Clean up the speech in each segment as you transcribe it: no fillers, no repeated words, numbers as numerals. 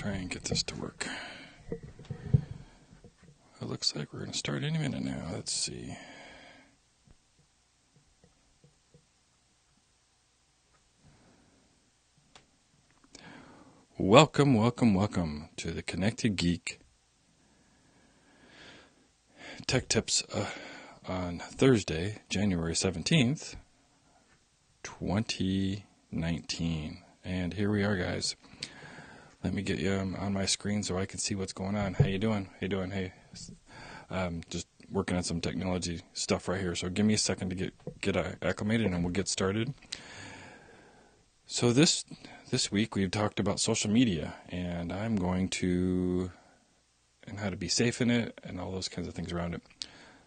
try and get this to work. It looks like we're going to start any minute now. Let's see. Welcome to the Connected Geek Tech Tips on Thursday, January 17th, 2019. And here we are, guys. Let me get you on my screen so I can see what's going on. How you doing? Hey. Just working on some technology stuff right here. So give me a second to get acclimated and we'll get started. So this week we've talked about social media, and I'm going to, and how to be safe in it and all those kinds of things around it.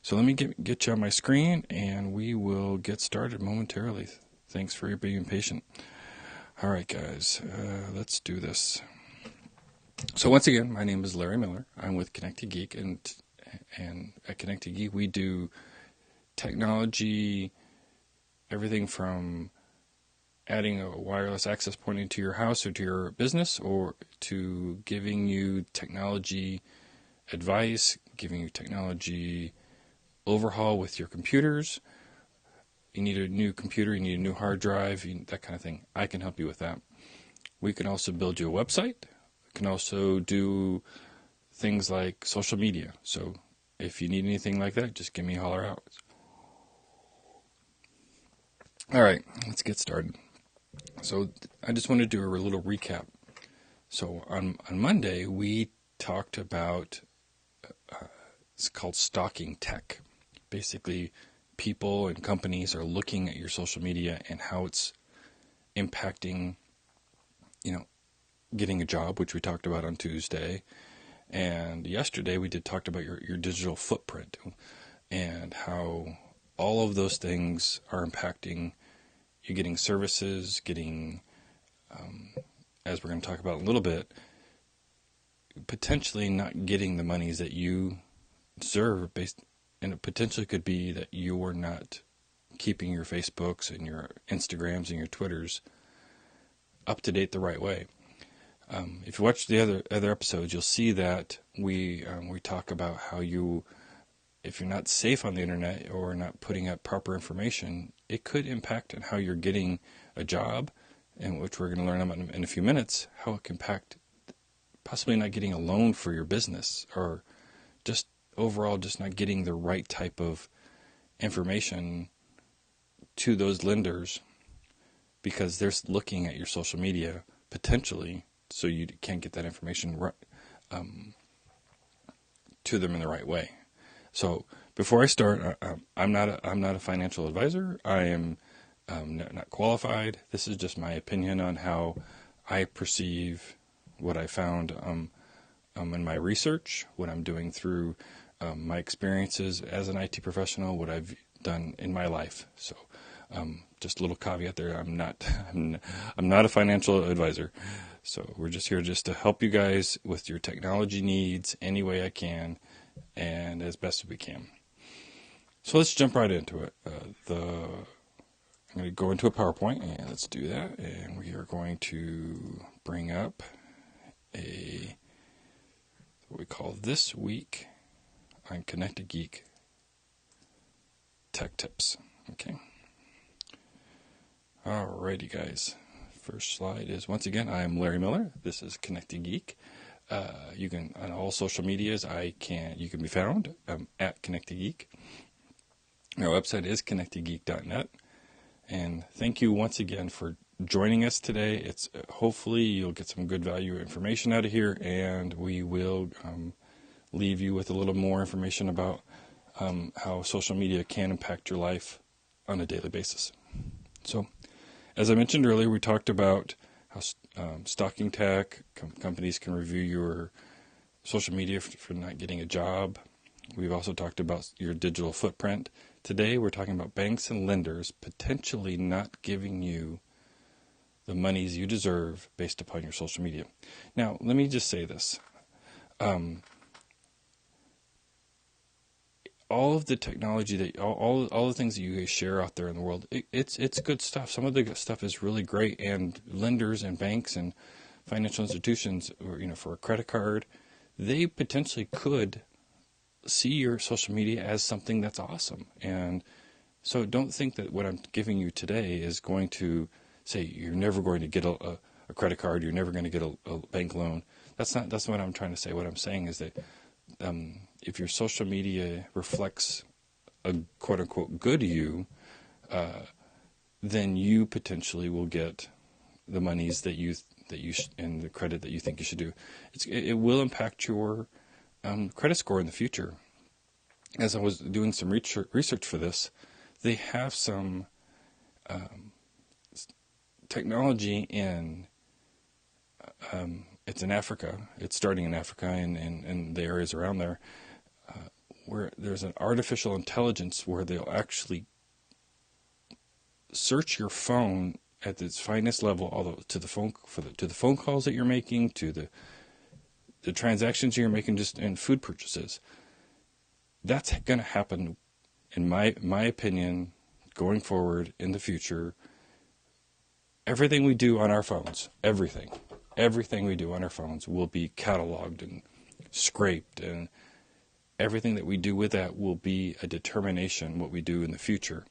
So let me get you on my screen and we will get started momentarily. Thanks for being patient. All right, guys, let's do this. So once again, my name is Larry Miller. I'm with Connected Geek, and at Connected Geek we do technology, everything from adding a wireless access point into your house or to your business, or to giving you technology advice, giving you technology overhaul with your computers. You need a new computer, you need a new hard drive, that kind of thing. I can help you with that. We can also build you a website. We can also do things like social media. So if you need anything like that, just give me a holler out. All right, let's get started. So I just want to do a little recap. So on Monday, we talked about, it's called stalking tech. Basically, people and companies are looking at your social media and how it's impacting, getting a job, which we talked about on Tuesday. And yesterday we talked about your digital footprint and how all of those things are impacting you getting services, getting, as we're going to talk about in a little bit, potentially not getting the monies that you deserve, and it potentially could be that you're not keeping your Facebooks and your Instagrams and your Twitters up to date the right way. If you watch the other episodes, you'll see that we talk about how if you're not safe on the internet or not putting up proper information, it could impact on how you're getting a job, and which we're going to learn about in a few minutes, how it can impact possibly not getting a loan for your business, or just overall just not getting the right type of information to those lenders, because they're looking at your social media potentially, so you can't get that information to them in the right way. So before I start, I'm not a financial advisor. I am not qualified. This is just my opinion on how I perceive what I found in my research, what I'm doing through my experiences as an IT professional, what I've done in my life. So just a little caveat there. I'm not a financial advisor. So we're just here just to help you guys with your technology needs any way I can, and as best as we can. So let's jump right into it. I'm going to go into a PowerPoint, and let's do that. And we are going to bring up what we call This Week on Connected Geek Tech Tips. Okay. Alrighty, guys. First slide is, once again, I am Larry Miller. This is Connected Geek. You can, on all social medias, you can be found at Connected Geek. Our website is connectedgeek.net. And thank you once again for joining us today. It's hopefully you'll get some good value information out of here, and we will leave you with a little more information about how social media can impact your life on a daily basis. So, as I mentioned earlier, we talked about how stalking tech, companies can review your social media for not getting a job. We've also talked about your digital footprint. Today, we're talking about banks and lenders potentially not giving you the monies you deserve based upon your social media. Now, let me just say this. All of the technology that all the things that you guys share out there in the world, it's good stuff. Some of the stuff is really great, and lenders and banks and financial institutions, or, for a credit card, they potentially could see your social media as something that's awesome. And so don't think that what I'm giving you today is going to say you're never going to get a credit card, you're never going to get a bank loan. That's what I'm trying to say. What I'm saying is that if your social media reflects a quote unquote good you, then you potentially will get the monies that you and the credit that you think you should do. It will impact your credit score in the future. As I was doing some research for this, they have some technology in it's in Africa. It's starting in Africa and the areas around there, where there's an artificial intelligence where they'll actually search your phone at its finest level, although to the phone calls that you're making, to the transactions you're making, just in food purchases. That's going to happen, in my opinion, going forward in the future. Everything we do on our phones, everything we do on our phones will be cataloged and scraped, and everything that we do with that will be a determination what we do in the future.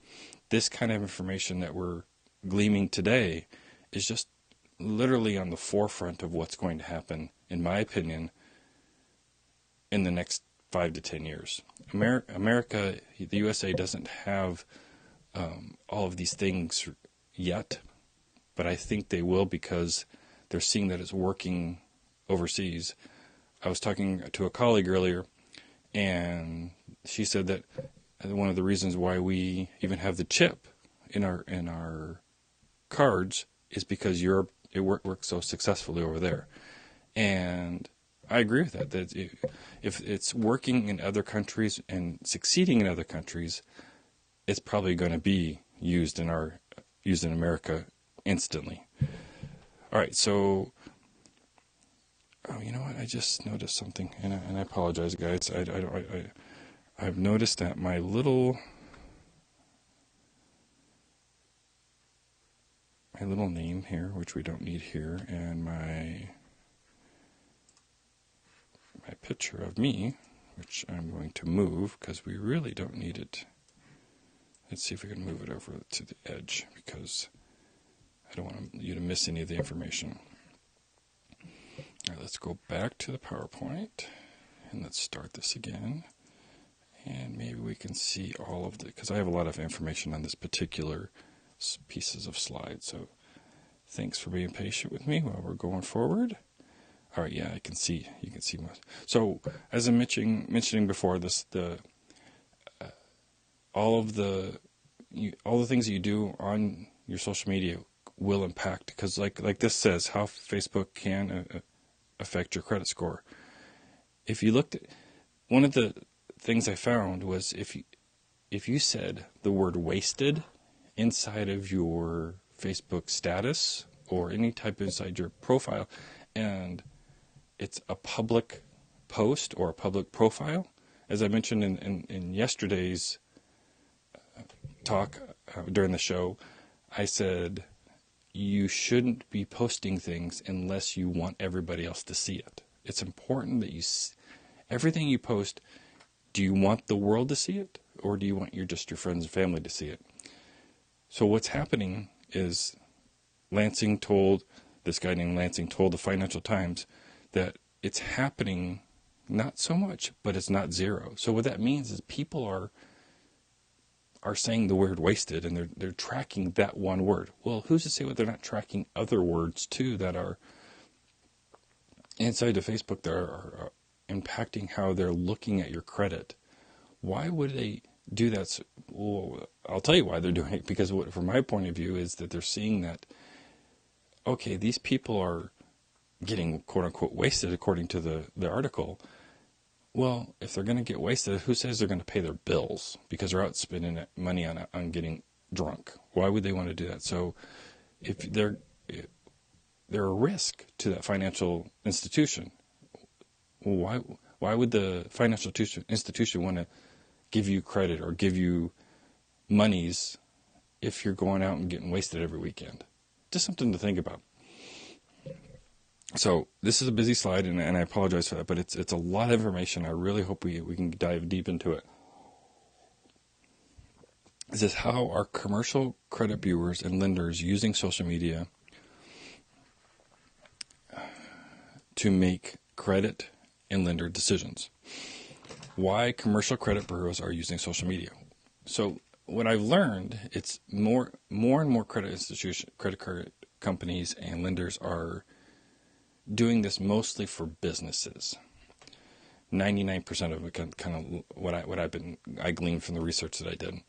This kind of information that we're gleaming today is just literally on the forefront of what's going to happen, in my opinion, in the next 5 to 10 years. America, the USA, doesn't have all of these things yet, but I think they will, because they're seeing that it's working overseas. I was talking to a colleague earlier, and she said that one of the reasons why we even have the chip in our cards is because it works so successfully over there. And I agree with that. That if it's working in other countries and succeeding in other countries, it's probably going to be used in America instantly. All right, so you know what? I just noticed something, and I apologize, guys. I've noticed that my little name here, which we don't need here, and my picture of me, which I'm going to move because we really don't need it. Let's see if we can move it over to the edge, because I don't want you to miss any of the information. All right, let's go back to the PowerPoint, and let's start this again. And maybe we can see all of because I have a lot of information on this particular pieces of slides. So thanks for being patient with me while we're going forward. All right, yeah, you can see most. So as I'm mentioning before, all the things that you do on your social media will impact, because like this says, how Facebook can affect your credit score. If you looked at one of the things I found was if you said the word wasted inside of your Facebook status or any type inside your profile, and it's a public post or a public profile, as I mentioned in yesterday's talk during the show, I said you shouldn't be posting things unless you want everybody else to see it. It's important that everything you post, do you want the world to see it, or do you want just your friends and family to see it? So what's happening is this guy named Lansing told the Financial Times that it's happening, not so much, but it's not zero. So what that means is people are saying the word wasted, and they're tracking that one word. Well, who's to say what they're not tracking other words too that are inside of Facebook that are impacting how they're looking at your credit? Why would they do that? Well, I'll tell you why they're doing it, because from my point of view is that they're seeing that, okay, these people are getting quote unquote wasted according to the article. Well, if they're going to get wasted, who says they're going to pay their bills because they're out spending money on getting drunk? Why would they want to do that? So if they're a risk to that financial institution, why would the financial institution want to give you credit or give you monies if you're going out and getting wasted every weekend? Just something to think about. So this is a busy slide, and I apologize for that, but it's a lot of information. I really hope we can dive deep into it. This is how are commercial credit bureaus and lenders using social media to make credit and lender decisions. Why commercial credit bureaus are using social media. So what I've learned, it's more and more credit card companies and lenders are doing this mostly for businesses. 99% of it kind of I gleaned from the research that I did.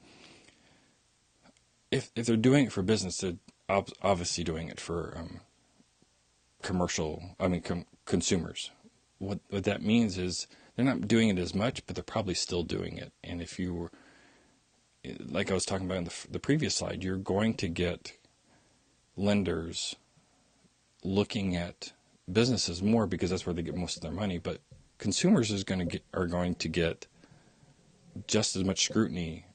If they're doing it for business, they're obviously doing it for consumers. What that means is they're not doing it as much, but they're probably still doing it. And if you were, like I was talking about in the previous slide, you're going to get lenders looking at businesses more because that's where they get most of their money. But consumers are going to get just as much scrutiny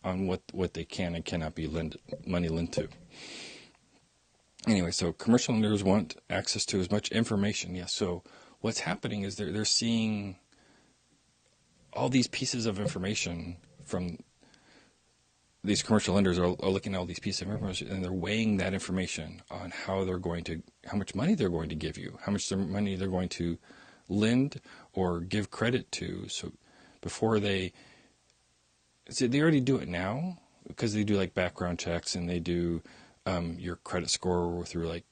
on what they can and cannot be money lent to. Anyway, so commercial lenders want access to as much information. Yes. So what's happening is they're seeing all these pieces of information from these commercial lenders are looking at all these pieces of information, and they're weighing that information on how much money they're going to give you, how much money they're going to lend or give credit to. So before they already do it now because they do like background checks and they do your credit score through like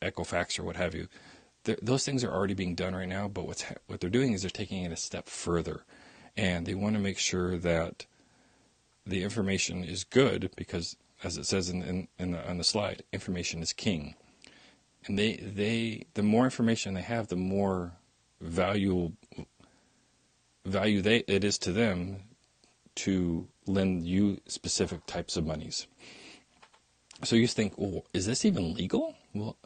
Equifax or what have you. Those things are already being done right now, but what they're doing is they're taking it a step further, and they want to make sure that the information is good because, as it says on the slide, information is king. And the more information they have, the more value it is to them to lend you specific types of monies. So you think, well, is this even legal? Well,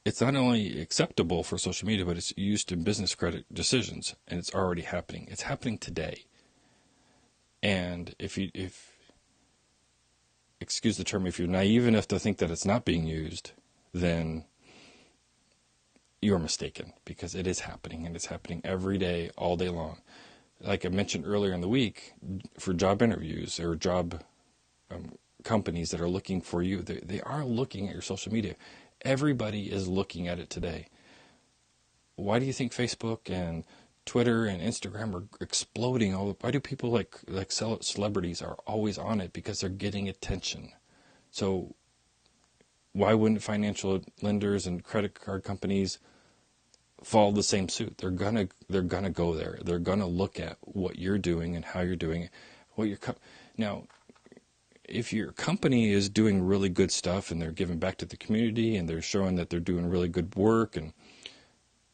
it's not only acceptable for social media, but it's used in business credit decisions, and it's already happening. It's happening today. And if excuse the term, if you're naive enough to think that it's not being used, then you're mistaken, because it is happening, and it's happening every day, all day long. Like I mentioned earlier in the week, for job interviews or job companies that are looking for you, they are looking at your social media. Everybody is looking at it today. Why do you think Facebook and Twitter and Instagram are exploding? Why do people like celebrities are always on it? Because they're getting attention. So why wouldn't financial lenders and credit card companies follow the same suit? They're gonna go there. They're gonna look at what you're doing and how you're doing it. Now, if your company is doing really good stuff and they're giving back to the community and they're showing that they're doing really good work, and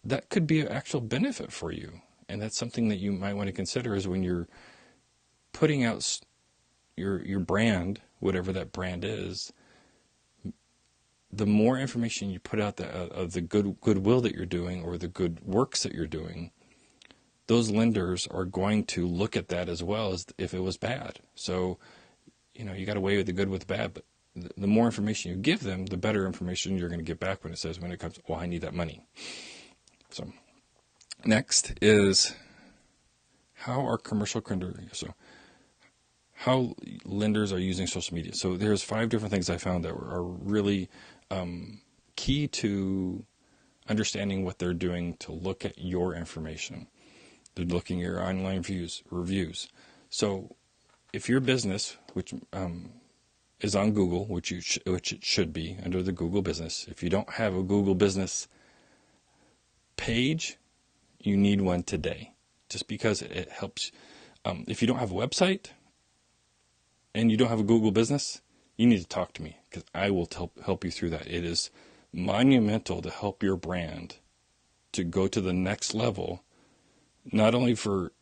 that could be an actual benefit for you. And that's something that you might want to consider is when you're putting out your brand, whatever that brand is, the more information you put out of the goodwill that you're doing or the good works that you're doing, those lenders are going to look at that as well as if it was bad. So, you got to weigh the good with the bad, but the more information you give them, the better information you're going to get back when it comes, well, I need that money. So next is how lenders are using social media. So there's 5 different things I found that are really key to understanding what they're doing to look at your information. They're looking at your online reviews. So if your business, which is on Google, which it should be under the Google business, if you don't have a Google business page, you need one today, just because it helps. If you don't have a website and you don't have a Google business, you need to talk to me, because I will help you through that. It is monumental to help your brand to go to the next level, not only for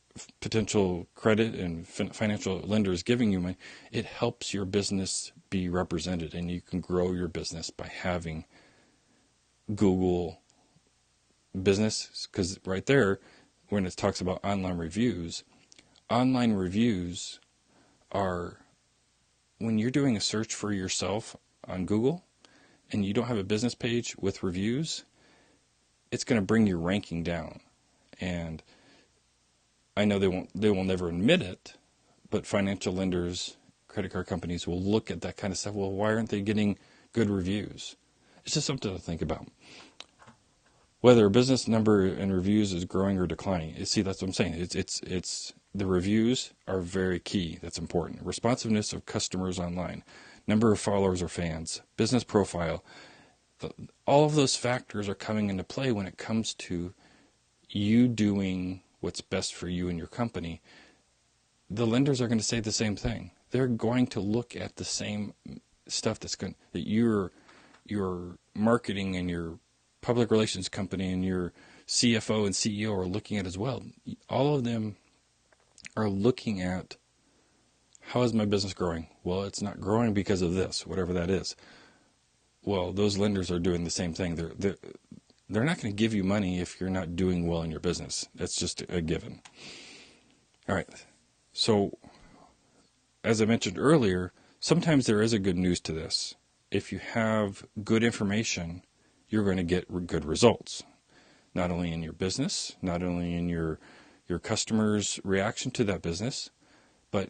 potential credit and financial lenders giving you money. It helps your business be represented, and you can grow your business by having Google business, because right there, when it talks about online reviews are when you're doing a search for yourself on Google, and you don't have a business page with reviews, it's going to bring your ranking down. And I know they will never admit it, but financial lenders, credit card companies will look at that kind of stuff. Well, why aren't they getting good reviews? It's just something to think about. Whether a business number and reviews is growing or declining. See, that's what I'm saying. It's the reviews are very key. That's important. Responsiveness of customers online, number of followers or fans, business profile. All of those factors are coming into play when it comes to you doing what's best for you and your company. The lenders are going to say the same thing. They're going to look at the same stuff that your marketing and your public relations company and your CFO and CEO are looking at as well. All of them are looking at, how is my business growing? Well, it's not growing because of this, whatever that is. Well, those lenders are doing the same thing. They're not going to give you money if you're not doing well in your business. That's just a given. All right. So, as I mentioned earlier, sometimes there is a good news to this. If you have good information, you're going to get good results. Not only in your business, not only in your customers' reaction to that business, but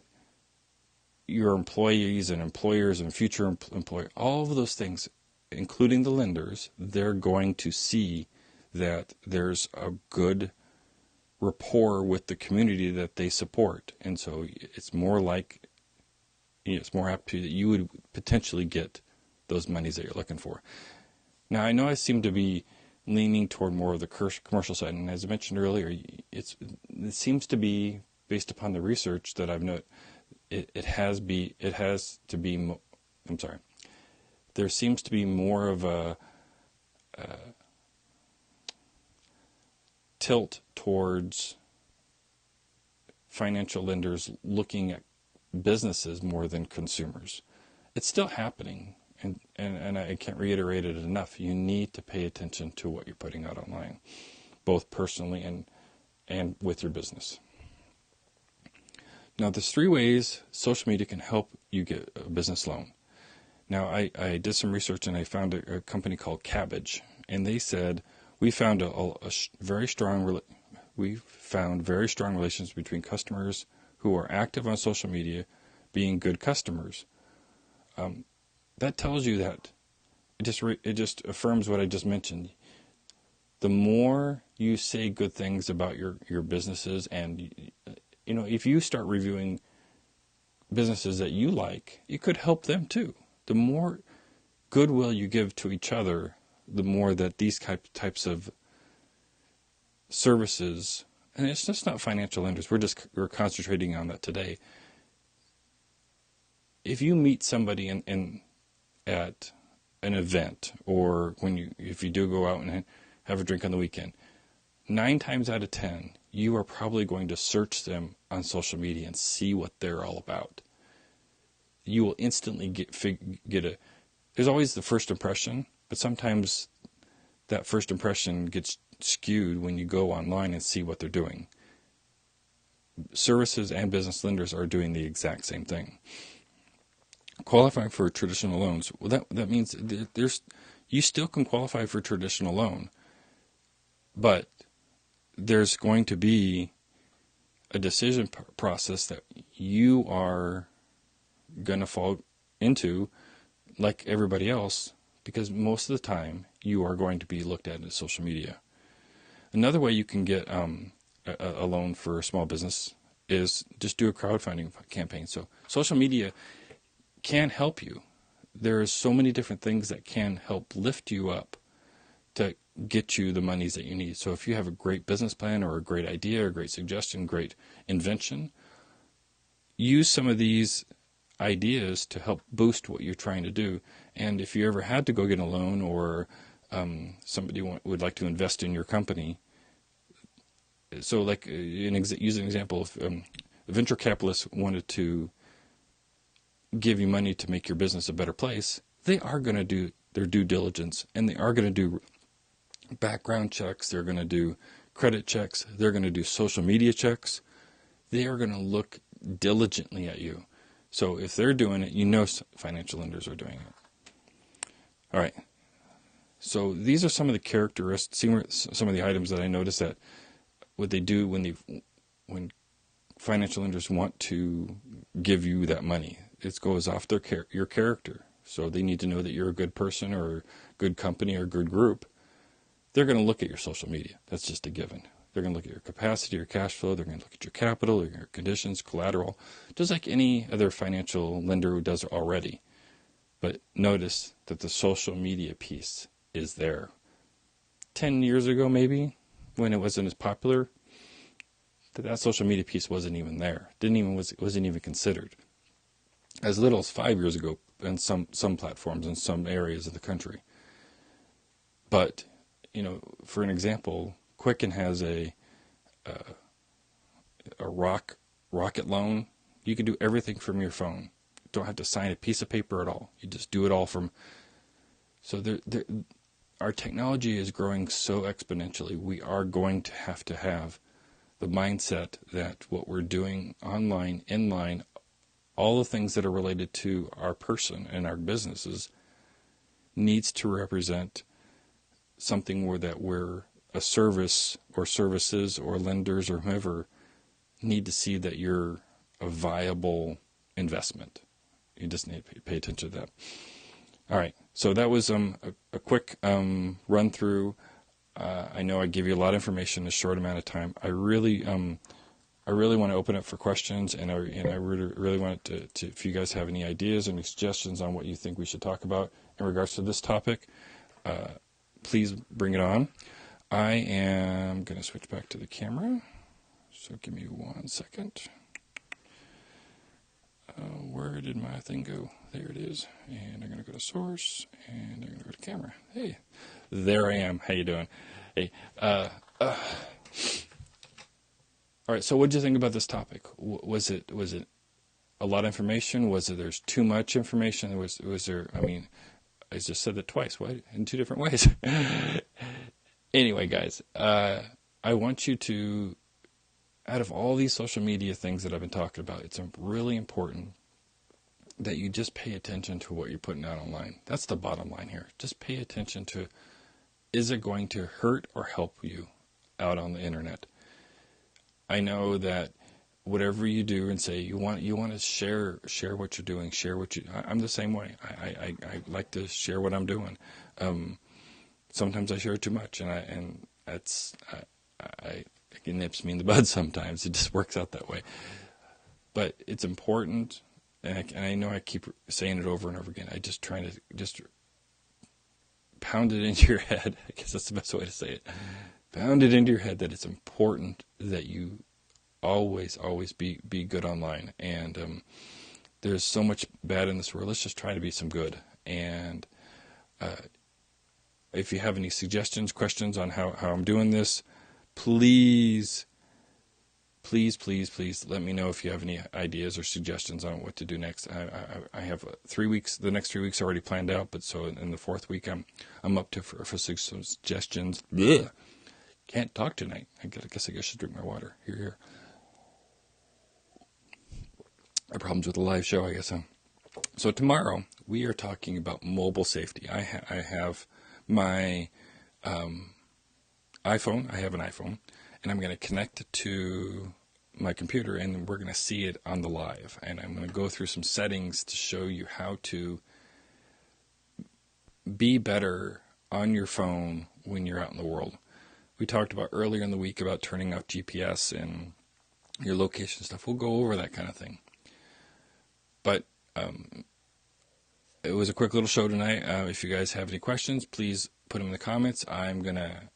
your employees and employers and future employers, all of those things, including the lenders, they're going to see that there's a good rapport with the community that they support. And so it's more apt to that you would potentially get those monies that you're looking for. Now, I know I seem to be leaning toward more of the commercial side, and as I mentioned earlier, it seems to be, based upon the research that I've noted, there seems to be more of a tilt towards financial lenders looking at businesses more than consumers. It's still happening. And I can't reiterate it enough. You need to pay attention to what you're putting out online, both personally and with your business. Now, there's 3 ways social media can help you get a business loan. Now, I did some research and I found a company called Cabbage, and they said we found very strong relations between customers who are active on social media being good customers. That tells you that it just affirms what I just mentioned. The more you say good things about your businesses, and if you start reviewing businesses that you like, it could help them too. The more goodwill you give to each other, the more that these types of services, and it's just not financial lenders, we're concentrating on that today. If you meet somebody at an event, or if you do go out and have a drink on the weekend, 9 times out of 10, you are probably going to search them on social media and see what they're all about. You will instantly there's always the first impression, but sometimes that first impression gets skewed when you go online and see what they're doing. Services and business lenders are doing the exact same thing. Qualifying for traditional loans, well, that means you still can qualify for a traditional loan, but there's going to be a decision process that you are going to fall into like everybody else, because most of the time you are going to be looked at in social media. Another way you can get a loan for a small business is just do a crowdfunding campaign. So social media can help you. There are so many different things that can help lift you up to get you the monies that you need. So if you have a great business plan or a great idea, a great suggestion, great invention, use some of these ideas to help boost what you're trying to do. And if you ever had to go get a loan, or somebody would like to invest in your company, so like use an example, if a venture capitalist wanted to give you money to make your business a better place, they are going to do their due diligence, and they are going to do background checks, they're going to do credit checks, they're going to do social media checks. They are going to look diligently at you. So if they're doing it, financial lenders are doing it. All right. So these are some of the characteristics, some of the items that I noticed that what they do when financial lenders want to give you that money. It goes off your character. So they need to know that you're a good person or a good company or a good group. They're going to look at your social media. That's just a given. They're going to look at your capacity, your cash flow. They're going to look at your capital, your conditions, collateral, just like any other financial lender who does already. But notice that the social media piece is there. 10 years ago, maybe, when it wasn't as popular, that social media piece wasn't even there. Wasn't even considered. As little as 5 years ago in some platforms in some areas of the country. But, for an example, Quicken has a rocket loan. You can do everything from your phone. You don't have to sign a piece of paper at all. You just do it all from. So our technology is growing so exponentially. We are going to have the mindset that what we're doing online, inline, all the things that are related to our person and our businesses needs to represent something that we're a service or services or lenders or whoever need to see that you're a viable investment. You just need to pay attention to that. All right, so that was a quick run through. I know I give you a lot of information in a short amount of time. I really want to open up for questions, and I really want to if you guys have any ideas or any suggestions on what you think we should talk about in regards to this topic, please bring it on. I am going to switch back to the camera, so give me 1 second. Where did my thing go? There it is. And I'm going to go to source, and I'm going to go to camera. Hey, there I am. How you doing? Hey, all right. So, what did you think about this topic? Was it a lot of information? There's too much information? Was there? I mean, I just said that twice. Why in two different ways? Anyway, guys, I want you to. Out of all these social media things that I've been talking about, it's really important that you just pay attention to what you're putting out online. That's the bottom line here. Just pay attention to, is it going to hurt or help you out on the internet? I know that whatever you do and say, you want to share what you're doing, I'm the same way. I like to share what I'm doing. Sometimes I share too much, and it nips me in the bud sometimes. It just works out that way. But it's important, and I know I keep saying it over and over again. I just try to just pound it into your head. I guess that's the best way to say it. Pound it into your head that it's important that you always be good online. And there's so much bad in this world. Let's just try to be some good. And if you have any suggestions, questions on how I'm doing this, please let me know if you have any ideas or suggestions on what to do next. I have 3 weeks. The next 3 weeks already planned out, but so in the fourth week I'm up to for some suggestions. Blech. Can't talk tonight. I guess I should drink my water. Here. I have problems with the live show, I guess. So tomorrow we are talking about mobile safety. I have my iPhone. I have an iPhone, and I'm going to connect it to my computer, and we're going to see it on the live. And I'm going to go through some settings to show you how to be better on your phone when you're out in the world. We talked about earlier in the week about turning off GPS and your location stuff. We'll go over that kind of thing. But it was a quick little show tonight. If you guys have any questions, please put them in the comments. I'm going to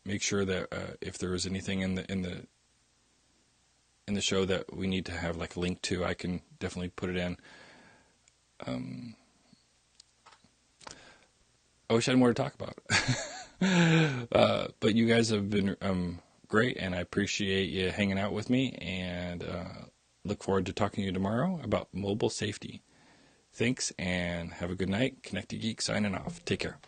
make sure that if there is anything in the show that we need to have like a link to, I can definitely put it in. I wish I had more to talk about. But you guys have been great, and I appreciate you hanging out with me, and look forward to talking to you tomorrow about mobile safety. Thanks, and have a good night. Connected Geek signing off. Take care.